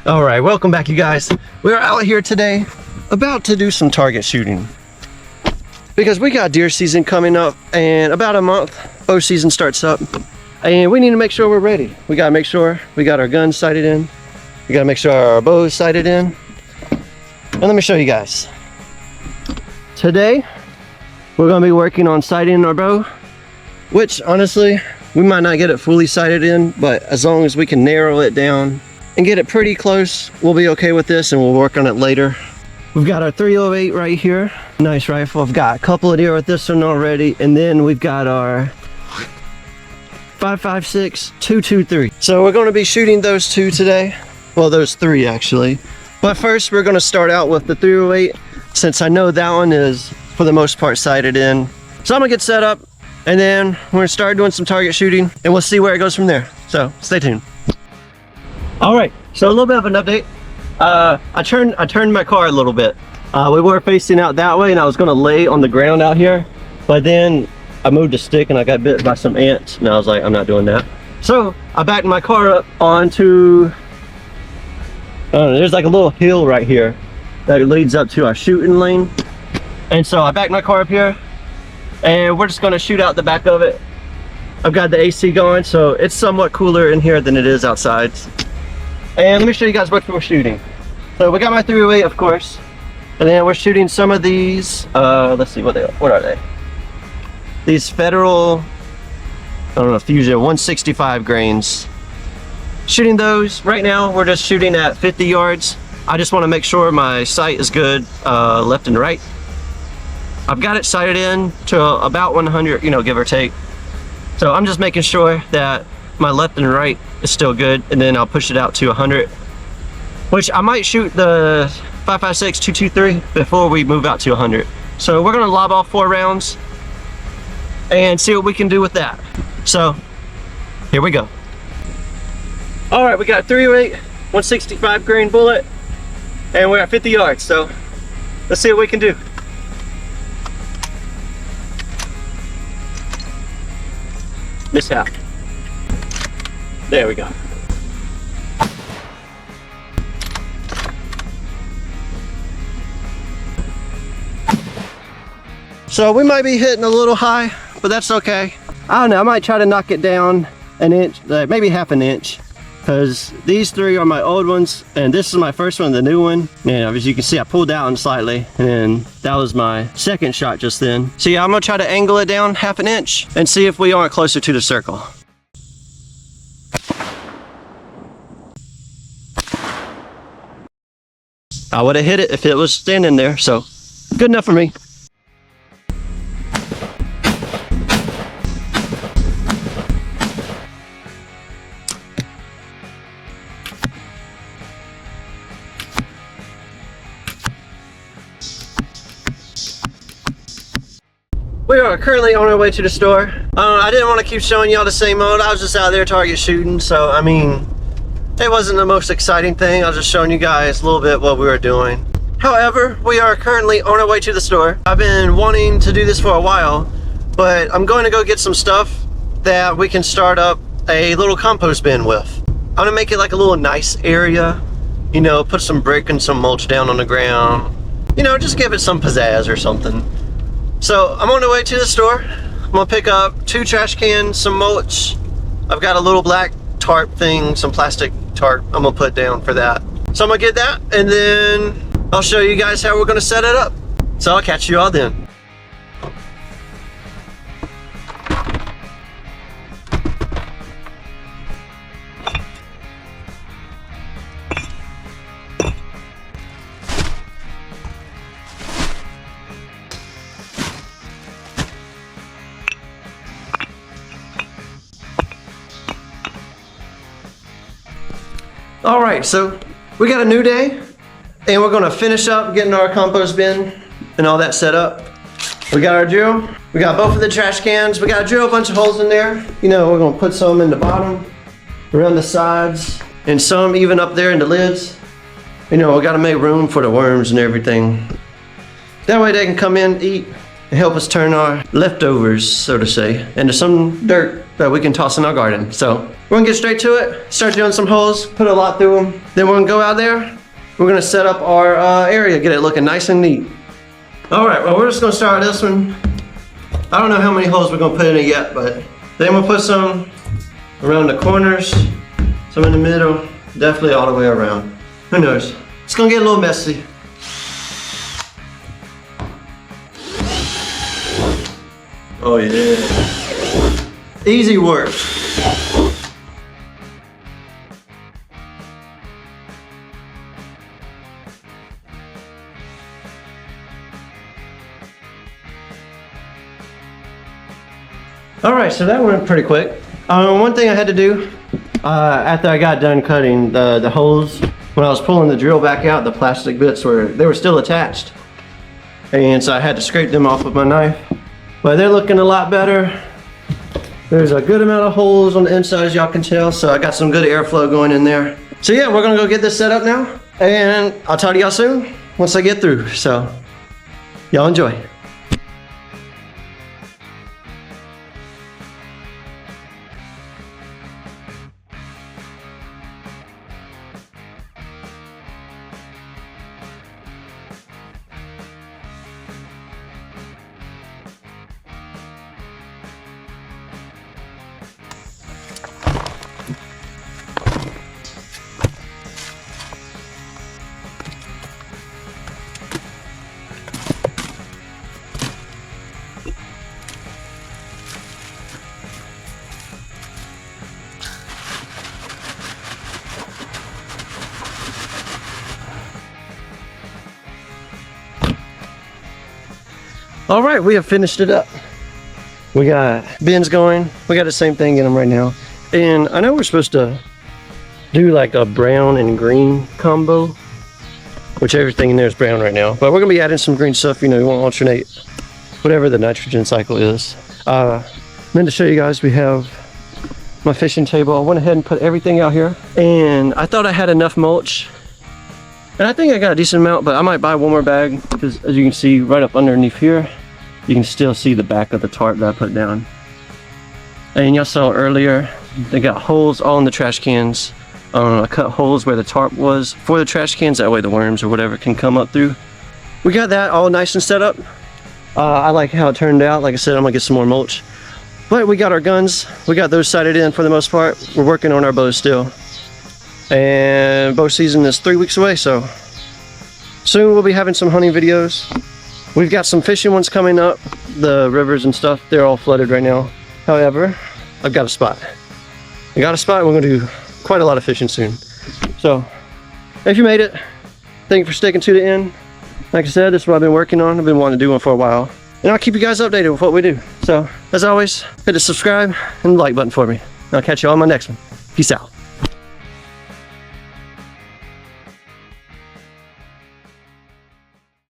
All right, welcome back, you guys. We're out here today about to do some target shooting because we got deer season coming up, and about a month bow season starts up, and we need to make sure we're ready. We gotta make sure we got our guns sighted in. We gotta make sure our bow is sighted in. And let me show you guys. Today, we're gonna be working on sighting our bow, which honestly, we might not get it fully sighted in, but as long as we can narrow it down and get it pretty close, we'll be okay with this, and we'll work on it later. We've got our 308 right here. Nice rifle. I've got a couple of deer with this one already, and then we've got our 5.56 223. So we're going to be shooting those two today. Well, those three actually. But first, we're going to start out with the 308, since I know that one is for the most part sighted in. So I'm gonna get set up, and then we're gonna start doing some target shooting, and we'll see where it goes from there. So stay tuned. All right, so a little bit of an update. I turned my car a little bit. We were facing out that way, and I was gonna lay on the ground out here, but then I moved a stick and I got bit by some ants, and I was like, I'm not doing that. So I backed my car up onto, I don't know, there's like a little hill right here that leads up to our shooting lane. And so I backed my car up here, and we're just gonna shoot out the back of it. I've got the AC going, so it's somewhat cooler in here than it is outside. And let me show you guys what we're shooting. So we got my 308, of course, and then we're shooting some of these, let's see, what are they? These Federal, I don't know, Fusion 165 grains. Shooting those. Right now, we're just shooting at 50 yards. I just wanna make sure my sight is good, left and right. I've got it sighted in to about 100, you know, give or take. So I'm just making sure that my left and right is still good, and then I'll push it out to 100, which I might shoot the 5.56 223 before we move out to 100. So we're gonna lob off 4 rounds and see what we can do with that. So here we go. All right, we got 308 165 grain bullet, and we're at 50 yards. So let's see what we can do. Mishap. There we go. So we might be hitting a little high, but that's okay. I don't know, I might try to knock it down an inch, maybe half an inch, because these 3 are my old ones, and this is my first one, the new one. And as you can see, I pulled down slightly, and that was my second shot just then. So yeah, I'm gonna try to angle it down half an inch and see if we aren't closer to the circle. I would have hit it if it was standing there, so good enough for me. We are currently on our way to the store. I didn't want to keep showing y'all the same mode. I was just out there target shooting, so I mean, it wasn't the most exciting thing. I was just showing you guys a little bit what we were doing. However, we are currently on our way to the store. I've been wanting to do this for a while, but I'm going to go get some stuff that we can start up a little compost bin with. I'm gonna make it like a little nice area, you know, put some brick and some mulch down on the ground, you know, just give it some pizzazz or something. So I'm on the way to the store. I'm gonna pick up 2 trash cans, some mulch. I've got a little black tarp thing, some plastic tarp I'm gonna put down for that. So I'm gonna get that, and then I'll show you guys how we're gonna set it up. So I'll catch you all then. All right, so we got a new day, and we're gonna finish up getting our compost bin and all that set up. We got our drill, we got both of the trash cans, we gotta drill a bunch of holes in there. You know, we're gonna put some in the bottom, around the sides, and some even up there in the lids. You know, we gotta make room for the worms and everything. That way they can come in, eat, and help us turn our leftovers, so to say, into some dirt that we can toss in our garden. So we're gonna get straight to it, start doing some holes, put a lot through them. Then we're gonna go out there, we're gonna set up our area, get it looking nice and neat. All right, well, we're just gonna start this one. I don't know how many holes we're gonna put in it yet, but then we'll put some around the corners, some in the middle, definitely all the way around. Who knows? It's gonna get a little messy. Oh yeah. Easy work. All right, so that went pretty quick. One thing I had to do after I got done cutting the holes, when I was pulling the drill back out, the plastic bits were still attached, and so I had to scrape them off with my knife. But they're looking a lot better. There's a good amount of holes on the inside, as y'all can tell, so I got some good airflow going in there. So yeah, we're gonna go get this set up now, and I'll talk to y'all soon once I get through. So y'all enjoy. All right, we have finished it up. We got bins going. We got the same thing in them right now. And I know we're supposed to do like a brown and green combo, which everything in there is brown right now. But we're gonna be adding some green stuff, you know, we want to alternate whatever the nitrogen cycle is. Then to show you guys, we have my fishing table. I went ahead and put everything out here. And I thought I had enough mulch. And I think I got a decent amount, but I might buy one more bag because as you can see right up underneath here, you can still see the back of the tarp that I put down. And y'all saw earlier, they got holes all in the trash cans. I cut holes where the tarp was for the trash cans, that way the worms or whatever can come up through. We got that all nice and set up. I like how it turned out. Like I said, I'm gonna get some more mulch. But we got our guns, we got those sighted in for the most part. We're working on our bows still. And bow season is 3 weeks away, so soon we'll be having some hunting videos. We've got some fishing ones coming up. The rivers and stuff, they're all flooded right now. However, I've got a spot. I got a spot, we're gonna do quite a lot of fishing soon. So, if you made it, thank you for sticking to the end. Like I said, this is what I've been working on. I've been wanting to do one for a while. And I'll keep you guys updated with what we do. So, as always, hit the subscribe and the like button for me. I'll catch you on my next one. Peace out.